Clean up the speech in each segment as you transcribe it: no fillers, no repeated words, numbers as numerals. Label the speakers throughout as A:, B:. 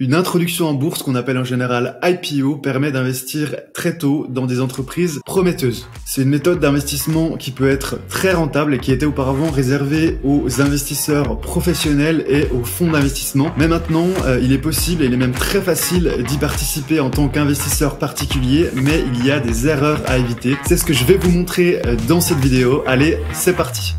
A: Une introduction en bourse, qu'on appelle en général IPO, permet d'investir très tôt dans des entreprises prometteuses. C'est une méthode d'investissement qui peut être très rentable et qui était auparavant réservée aux investisseurs professionnels et aux fonds d'investissement. Mais maintenant, il est possible et il est même très facile d'y participer en tant qu'investisseur particulier, mais il y a des erreurs à éviter. C'est ce que je vais vous montrer dans cette vidéo. Allez, c'est parti!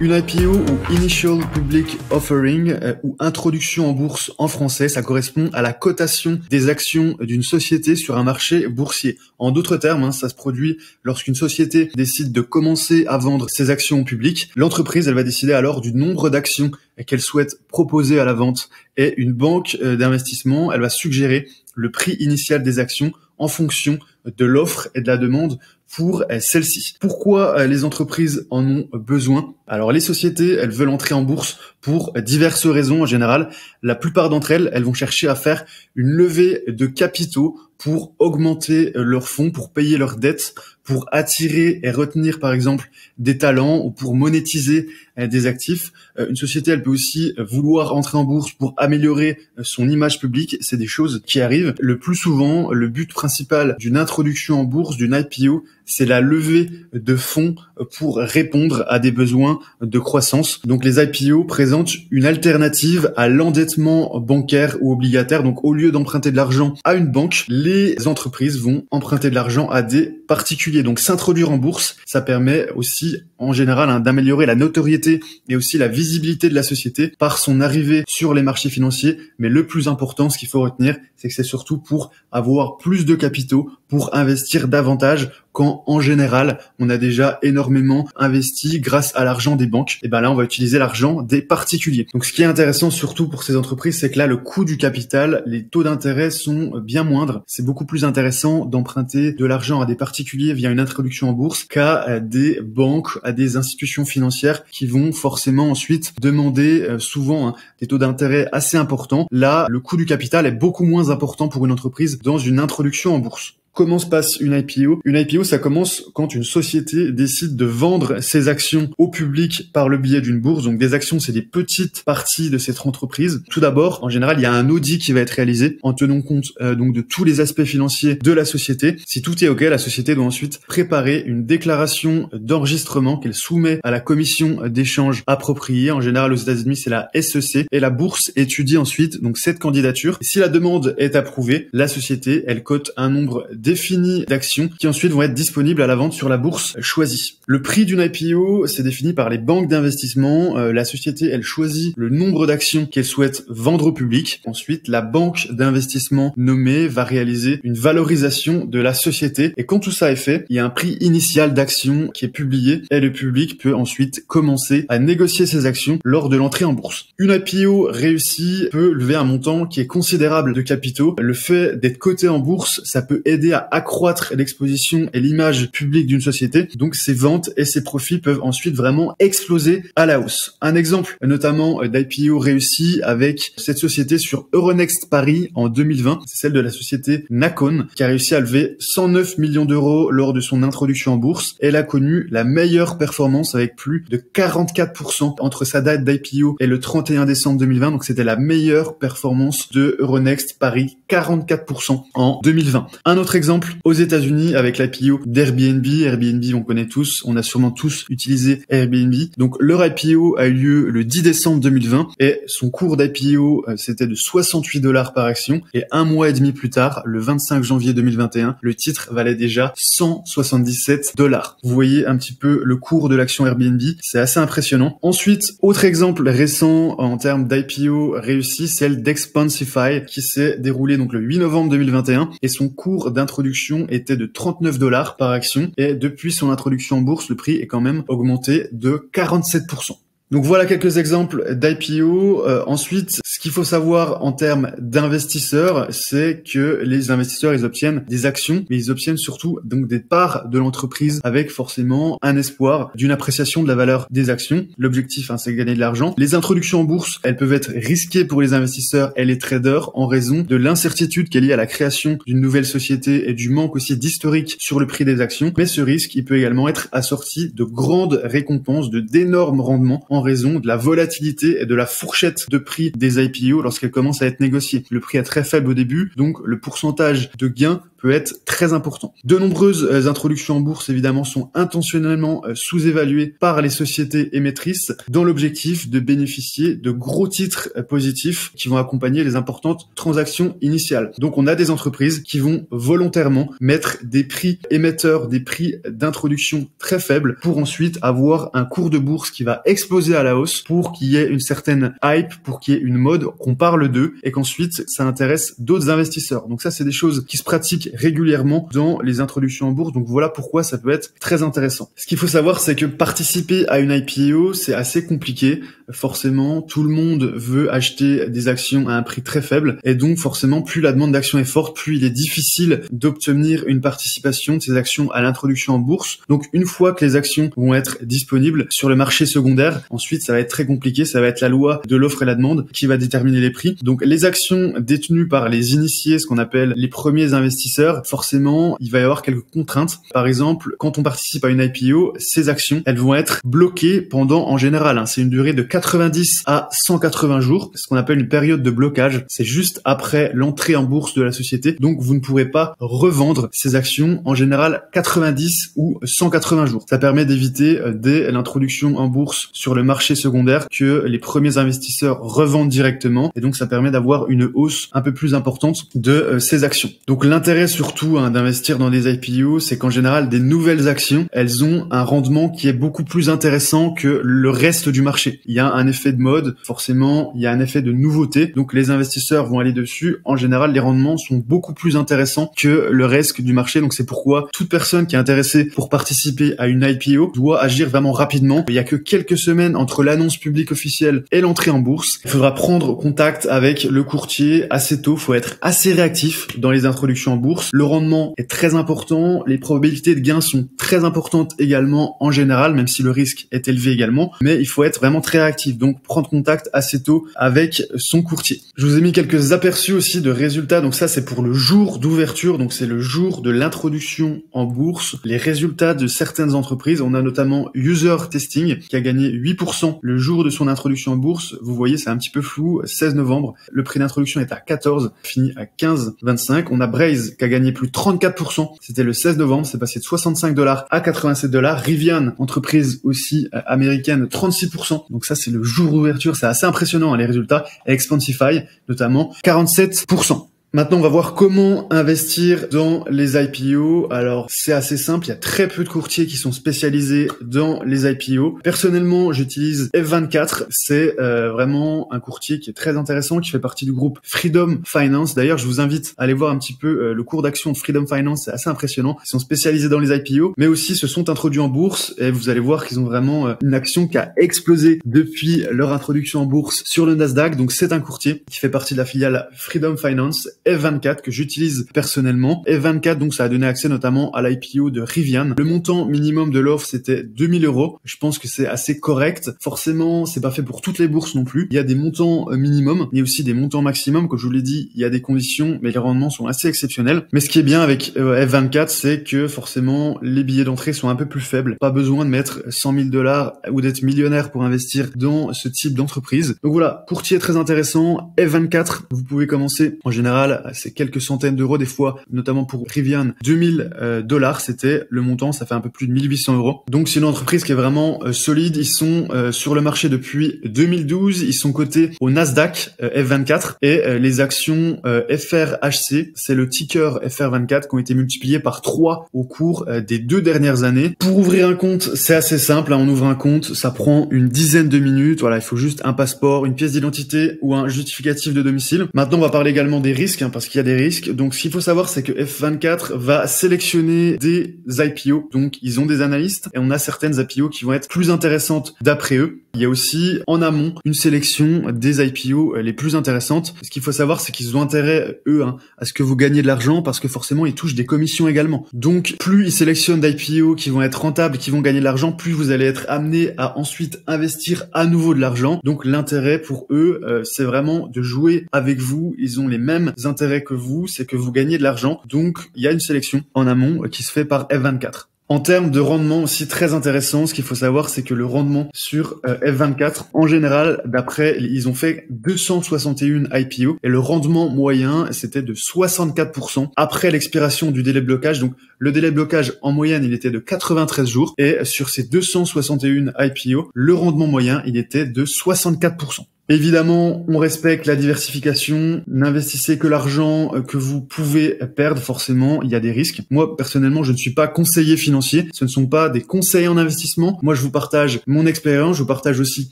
A: Une IPO ou Initial Public Offering ou introduction en bourse en français, ça correspond à la cotation des actions d'une société sur un marché boursier. En d'autres termes, ça se produit lorsqu'une société décide de commencer à vendre ses actions au public. L'entreprise, elle va décider alors du nombre d'actions qu'elle souhaite proposer à la vente et une banque d'investissement, elle va suggérer le prix initial des actions en fonction de l'offre et de la demande pour celle-ci. Pourquoi les entreprises en ont besoin? Alors les sociétés, elles veulent entrer en bourse pour diverses raisons en général. La plupart d'entre elles, elles vont chercher à faire une levée de capitaux pour augmenter leurs fonds, pour payer leurs dettes, pour attirer et retenir par exemple des talents ou pour monétiser des actifs. Une société, elle peut aussi vouloir entrer en bourse pour améliorer son image publique. C'est des choses qui arrivent. Le plus souvent, le but principal d'une introduction en bourse, d'une IPO, c'est la levée de fonds pour répondre à des besoins de croissance. Donc les IPO présentent une alternative à l'endettement bancaire ou obligataire. Donc au lieu d'emprunter de l'argent à une banque, les entreprises vont emprunter de l'argent à des particuliers. Donc s'introduire en bourse, ça permet aussi en général d'améliorer la notoriété et aussi la visibilité de la société par son arrivée sur les marchés financiers. Mais le plus important, ce qu'il faut retenir, c'est que c'est surtout pour avoir plus de capitaux, pour investir davantage quand en général on a déjà énormément investi grâce à l'argent des banques. Et ben là on va utiliser l'argent des particuliers. Donc ce qui est intéressant surtout pour ces entreprises, c'est que là le coût du capital, les taux d'intérêt sont bien moindres. C'est beaucoup plus intéressant d'emprunter de l'argent à des particuliers via une introduction en bourse qu'à des banques, à des institutions financières qui vont forcément ensuite demander souvent des taux d'intérêt assez importants. Là le coût du capital est beaucoup moins important pour une entreprise dans une introduction en bourse. Comment se passe une IPO? Une IPO, ça commence quand une société décide de vendre ses actions au public par le biais d'une bourse. Donc des actions, c'est des petites parties de cette entreprise. Tout d'abord, en général, il y a un audit qui va être réalisé en tenant compte donc de tous les aspects financiers de la société. Si tout est OK, la société doit ensuite préparer une déclaration d'enregistrement qu'elle soumet à la commission d'échange appropriée. En général, aux États-Unis, c'est la SEC. Et la bourse étudie ensuite donc cette candidature. Si la demande est approuvée, la société, elle cote un nombre définis d'actions qui ensuite vont être disponibles à la vente sur la bourse choisie. Le prix d'une IPO, c'est défini par les banques d'investissement. La société, elle choisit le nombre d'actions qu'elle souhaite vendre au public. Ensuite, la banque d'investissement nommée va réaliser une valorisation de la société. Et quand tout ça est fait, il y a un prix initial d'actions qui est publié et le public peut ensuite commencer à négocier ses actions lors de l'entrée en bourse. Une IPO réussie peut lever un montant qui est considérable de capitaux. Le fait d'être coté en bourse, ça peut aider à accroître l'exposition et l'image publique d'une société. Donc ses ventes et ses profits peuvent ensuite vraiment exploser à la hausse. Un exemple notamment d'IPO réussi avec cette société sur Euronext Paris en 2020, c'est celle de la société Nacon qui a réussi à lever 109 millions d'euros lors de son introduction en bourse. Elle a connu la meilleure performance avec plus de 44% entre sa date d'IPO et le 31 décembre 2020. Donc c'était la meilleure performance de Euronext Paris, 44% en 2020. Un autre exemple aux États-Unis avec l'IPO d'Airbnb. Airbnb, on connaît tous, on a sûrement tous utilisé Airbnb. Donc leur IPO a eu lieu le 10 décembre 2020 et son cours d'IPO c'était de 68 $ par action et un mois et demi plus tard, le 25 janvier 2021, le titre valait déjà 177 $. Vous voyez un petit peu le cours de l'action Airbnb, c'est assez impressionnant. Ensuite, autre exemple récent en termes d'IPO réussi, celle d'Expansify qui s'est déroulée donc le 8 novembre 2021 et son cours d'introduction était de 39 $ par action et depuis son introduction en bourse, le prix est quand même augmenté de 47%. Donc voilà quelques exemples d'IPO. Ensuite, ce qu'il faut savoir en termes d'investisseurs, c'est que les investisseurs, ils obtiennent des actions, mais ils obtiennent surtout donc des parts de l'entreprise avec forcément un espoir d'une appréciation de la valeur des actions. L'objectif, c'est de gagner de l'argent. Les introductions en bourse, elles peuvent être risquées pour les investisseurs et les traders en raison de l'incertitude qui est liée à la création d'une nouvelle société et du manque aussi d'historique sur le prix des actions. Mais ce risque, il peut également être assorti de grandes récompenses, d'énormes rendements en raison de la volatilité et de la fourchette de prix des IPO lorsqu'elles commencent à être négociées. Le prix est très faible au début, donc le pourcentage de gain peut être très important. De nombreuses introductions en bourse, évidemment, sont intentionnellement sous-évaluées par les sociétés émettrices dans l'objectif de bénéficier de gros titres positifs qui vont accompagner les importantes transactions initiales. Donc, on a des entreprises qui vont volontairement mettre des prix émetteurs, des prix d'introduction très faibles pour ensuite avoir un cours de bourse qui va exploser à la hausse pour qu'il y ait une certaine hype, pour qu'il y ait une mode, qu'on parle d'eux et qu'ensuite ça intéresse d'autres investisseurs. Donc ça, c'est des choses qui se pratiquent régulièrement dans les introductions en bourse. Donc voilà pourquoi ça peut être très intéressant. Ce qu'il faut savoir, c'est que participer à une IPO, c'est assez compliqué. Forcément, tout le monde veut acheter des actions à un prix très faible et donc forcément, plus la demande d'action est forte, plus il est difficile d'obtenir une participation de ces actions à l'introduction en bourse. Donc une fois que les actions vont être disponibles sur le marché secondaire, ensuite ça va être très compliqué, ça va être la loi de l'offre et la demande qui va déterminer les prix. Donc les actions détenues par les initiés, ce qu'on appelle les premiers investisseurs, forcément, il va y avoir quelques contraintes. Par exemple, quand on participe à une IPO, ces actions, elles vont être bloquées pendant, en général, c'est une durée de 90 à 180 jours, ce qu'on appelle une période de blocage. C'est juste après l'entrée en bourse de la société. Donc, vous ne pourrez pas revendre ces actions, en général, 90 ou 180 jours. Ça permet d'éviter, dès l'introduction en bourse sur le marché secondaire, que les premiers investisseurs revendent directement. Et donc, ça permet d'avoir une hausse un peu plus importante de ces actions. Donc, l'intérêt surtout d'investir dans des IPO, c'est qu'en général, des nouvelles actions, elles ont un rendement qui est beaucoup plus intéressant que le reste du marché. Il y a un effet de mode, forcément, il y a un effet de nouveauté, donc les investisseurs vont aller dessus. En général, les rendements sont beaucoup plus intéressants que le reste du marché, donc c'est pourquoi toute personne qui est intéressée pour participer à une IPO doit agir vraiment rapidement. Il y a que quelques semaines entre l'annonce publique officielle et l'entrée en bourse. Il faudra prendre contact avec le courtier assez tôt, il faut être assez réactif dans les introductions en bourse. Le rendement est très important, les probabilités de gain sont très importantes également en général, même si le risque est élevé également, mais il faut être vraiment très réactif, donc prendre contact assez tôt avec son courtier. Je vous ai mis quelques aperçus aussi de résultats, donc ça c'est pour le jour d'ouverture, donc c'est le jour de l'introduction en bourse, les résultats de certaines entreprises. On a notamment User Testing qui a gagné 8% le jour de son introduction en bourse. Vous voyez, c'est un petit peu flou, 16 novembre, le prix d'introduction est à 14, fini à 15,25. On a Braze qui a gagné plus de 34%. C'était le 16 novembre, c'est passé de $65 à $87. Rivian, entreprise aussi américaine, 36%. Donc ça, c'est le jour d'ouverture. C'est assez impressionnant, les résultats. Expensify, notamment, 47%. Maintenant, on va voir comment investir dans les IPO. Alors, c'est assez simple. Il y a très peu de courtiers qui sont spécialisés dans les IPO. Personnellement, j'utilise F24. C'est vraiment un courtier qui est très intéressant, qui fait partie du groupe Freedom Finance. D'ailleurs, je vous invite à aller voir un petit peu le cours d'action de Freedom Finance. C'est assez impressionnant. Ils sont spécialisés dans les IPO, mais aussi se sont introduits en bourse. Et vous allez voir qu'ils ont vraiment une action qui a explosé depuis leur introduction en bourse sur le Nasdaq. Donc, c'est un courtier qui fait partie de la filiale Freedom Finance. F24 que j'utilise personnellement. F24, donc ça a donné accès notamment à l'IPO de Rivian. Le montant minimum de l'offre, c'était 2000 €. Je pense que c'est assez correct. Forcément, c'est pas fait pour toutes les bourses non plus. Il y a des montants minimums, il y a aussi des montants maximums. Comme je vous l'ai dit, il y a des conditions, mais les rendements sont assez exceptionnels. Mais ce qui est bien avec F24, c'est que forcément, les billets d'entrée sont un peu plus faibles. Pas besoin de mettre 100 000 $ ou d'être millionnaire pour investir dans ce type d'entreprise. Donc voilà, courtier très intéressant. F24, vous pouvez commencer en général c'est quelques centaines d'euros des fois, notamment pour Rivian, 2000 $, c'était le montant, ça fait un peu plus de 1800 €. Donc c'est une entreprise qui est vraiment solide. Ils sont sur le marché depuis 2012, ils sont cotés au Nasdaq F24 et les actions FRHC, c'est le ticker FR24 qui ont été multipliés par 3 au cours des 2 dernières années. Pour ouvrir un compte, c'est assez simple, on ouvre un compte, ça prend une dizaine de minutes. Voilà, il faut juste un passeport, une pièce d'identité ou un justificatif de domicile. Maintenant, on va parler également des risques. hein, parce qu'il y a des risques. Donc ce qu'il faut savoir, c'est que F24 va sélectionner des IPO. Donc ils ont des analystes et on a certaines IPO qui vont être plus intéressantes d'après eux. Il y a aussi en amont une sélection des IPO les plus intéressantes. Ce qu'il faut savoir, c'est qu'ils ont intérêt, eux, hein, à ce que vous gagnez de l'argent parce que forcément, ils touchent des commissions également. Donc, plus ils sélectionnent d'IPO qui vont être rentables, qui vont gagner de l'argent, plus vous allez être amené à ensuite investir à nouveau de l'argent. Donc, l'intérêt pour eux, c'est vraiment de jouer avec vous. Ils ont les mêmes intérêts que vous, c'est que vous gagnez de l'argent. Donc, il y a une sélection en amont qui se fait par F24. En termes de rendement aussi très intéressant, ce qu'il faut savoir, c'est que le rendement sur F24, en général, d'après, ils ont fait 261 IPO et le rendement moyen, c'était de 64% après l'expiration du délai de blocage. Donc, le délai de blocage, en moyenne, il était de 93 jours et sur ces 261 IPO, le rendement moyen, il était de 64%. Évidemment, on respecte la diversification. N'investissez que l'argent que vous pouvez perdre. Forcément, il y a des risques. Moi, personnellement, je ne suis pas conseiller financier. Ce ne sont pas des conseils en investissement. Moi, je vous partage mon expérience. Je vous partage aussi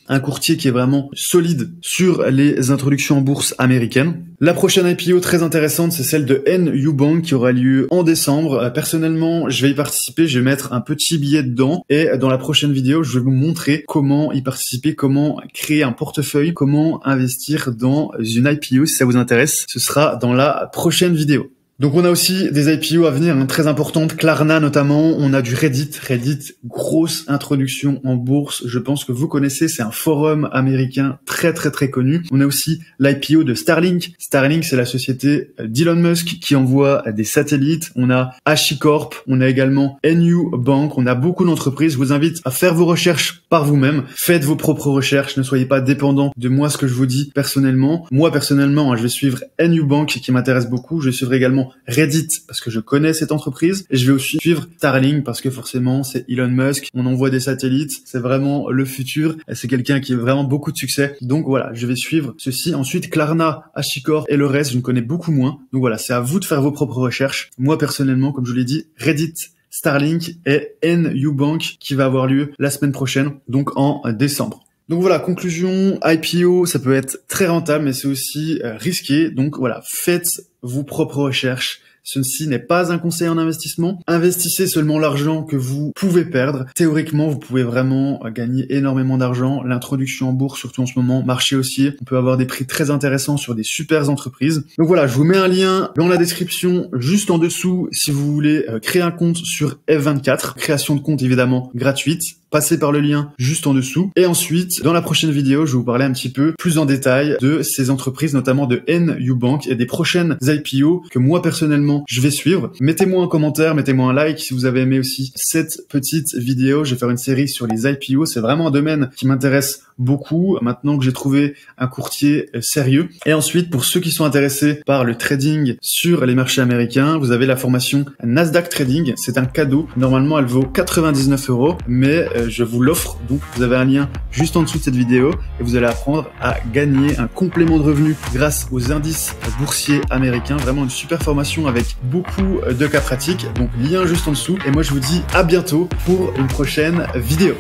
A: un courtier qui est vraiment solide sur les introductions en bourse américaines. La prochaine IPO très intéressante, c'est celle de NU Bank qui aura lieu en décembre. Personnellement, je vais y participer. Je vais mettre un petit billet dedans. Et dans la prochaine vidéo, je vais vous montrer comment y participer, comment créer un portefeuille, comment investir dans une IPO. Si ça vous intéresse, ce sera dans la prochaine vidéo. Donc on a aussi des IPO à venir, hein, très importantes, Klarna notamment, on a du Reddit, grosse introduction en bourse, je pense que vous connaissez, c'est un forum américain très connu. On a aussi l'IPO de Starlink, c'est la société d'Elon Musk qui envoie des satellites, on a HashiCorp, on a également NU Bank, on a beaucoup d'entreprises, je vous invite à faire vos recherches par vous-même, faites vos propres recherches, ne soyez pas dépendants de moi ce que je vous dis personnellement. Moi personnellement, je vais suivre NU Bank qui m'intéresse beaucoup, je vais suivre également Reddit parce que je connais cette entreprise et je vais aussi suivre Starlink parce que forcément c'est Elon Musk, on envoie des satellites, c'est vraiment le futur et c'est quelqu'un qui a vraiment beaucoup de succès. Donc voilà, je vais suivre ceci. Ensuite Klarna, HashiCorp et le reste, je ne connais beaucoup moins. Donc voilà, c'est à vous de faire vos propres recherches. Moi personnellement, comme je vous l'ai dit, Reddit, Starlink et NU Bank qui va avoir lieu la semaine prochaine, donc en décembre. Donc voilà, conclusion, IPO, ça peut être très rentable, mais c'est aussi risqué. Donc voilà, faites vos propres recherches. Ceci n'est pas un conseil en investissement. Investissez seulement l'argent que vous pouvez perdre. Théoriquement, vous pouvez vraiment gagner énormément d'argent. L'introduction en bourse, surtout en ce moment, marché haussier, on peut avoir des prix très intéressants sur des super entreprises. Donc voilà, je vous mets un lien dans la description, juste en dessous, si vous voulez créer un compte sur F24. Création de compte évidemment gratuite. Passez par le lien juste en dessous. Et ensuite, dans la prochaine vidéo, je vais vous parler un petit peu plus en détail de ces entreprises, notamment de NU Bank et des prochaines IPO que moi personnellement je vais suivre. Mettez-moi un commentaire, mettez-moi un like si vous avez aimé aussi cette petite vidéo. Je vais faire une série sur les IPO. C'est vraiment un domaine qui m'intéresse beaucoup maintenant que j'ai trouvé un courtier sérieux. Et ensuite, pour ceux qui sont intéressés par le trading sur les marchés américains, vous avez la formation Nasdaq Trading. C'est un cadeau. Normalement, elle vaut 99 €, mais je vous l'offre. Donc, vous avez un lien juste en dessous de cette vidéo et vous allez apprendre à gagner un complément de revenus grâce aux indices boursiers américains. Vraiment une super formation avec beaucoup de cas pratiques. Donc, lien juste en dessous. Et moi, je vous dis à bientôt pour une prochaine vidéo.